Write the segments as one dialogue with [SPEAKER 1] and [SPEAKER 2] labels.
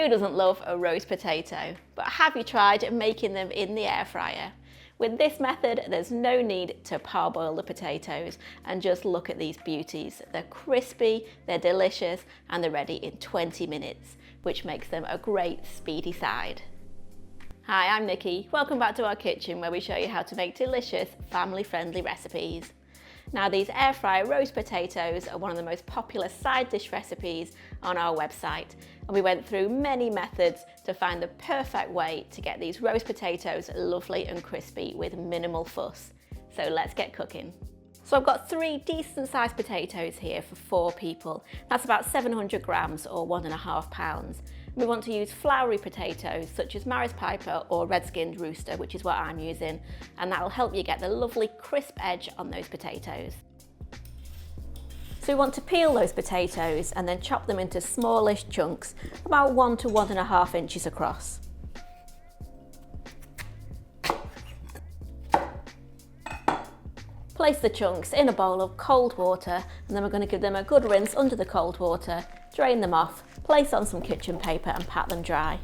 [SPEAKER 1] Who doesn't love a roast potato? But have you tried making them in the air fryer? With this method, there's no need to parboil the potatoes, and just look at these beauties. They're crispy, they're delicious, and they're ready in 20 minutes, which makes them a great speedy side. Hi, I'm Nikki. Welcome back to our kitchen, where we show you how to make delicious, family-friendly recipes. Now, these air fryer roast potatoes are one of the most popular side dish recipes on our website, and we went through many methods to find the perfect way to get these roast potatoes lovely and crispy with minimal fuss. So let's get cooking. So I've got 3 decent sized potatoes here for 4 people. That's about 700 grams or 1.5 pounds. We want to use floury potatoes such as Maris Piper or red-skinned Rooster, which is what I'm using, and that'll help you get the lovely crisp edge on those potatoes. So we want to peel those potatoes and then chop them into smallish chunks, about 1 to 1.5 inches across. Place the chunks in a bowl of cold water, and then we're going to give them a good rinse under the cold water, drain them off, place on some kitchen paper and pat them dry.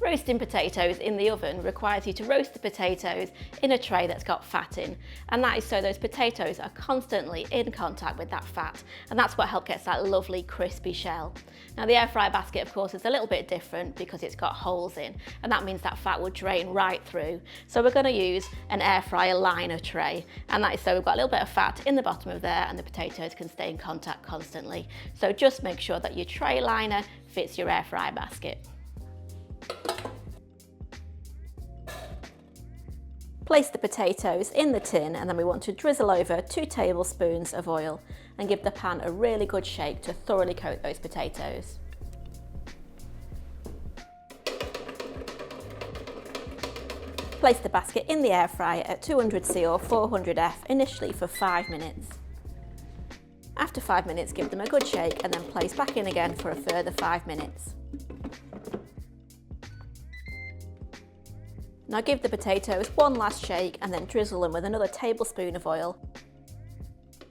[SPEAKER 1] Roasting potatoes in the oven requires you to roast the potatoes in a tray that's got fat in, and that is so those potatoes are constantly in contact with that fat, and that's what helps get that lovely crispy shell. Now, the air fryer basket, of course, is a little bit different because it's got holes in, and that means that fat will drain right through. So we're going to use an air fryer liner tray, and that is so we've got a little bit of fat in the bottom of there and the potatoes can stay in contact constantly. So just make sure that your tray liner fits your air fryer basket. Place the potatoes in the tin, and then we want to drizzle over 2 tablespoons of oil and give the pan a really good shake to thoroughly coat those potatoes. Place the basket in the air fryer at 200C or 400F initially for 5 minutes. After 5 minutes, give them a good shake and then place back in again for a further 5 minutes. Now give the potatoes one last shake and then drizzle them with another tablespoon of oil.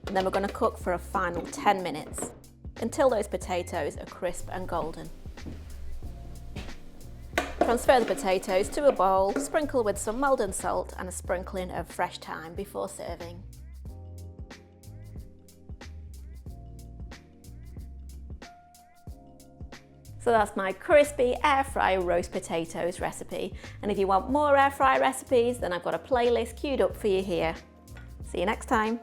[SPEAKER 1] And then we're going to cook for a final 10 minutes until those potatoes are crisp and golden. Transfer the potatoes to a bowl, sprinkle with some Maldon salt and a sprinkling of fresh thyme before serving. So that's my crispy air fry roast potatoes recipe. And if you want more air fry recipes, then I've got a playlist queued up for you here. See you next time.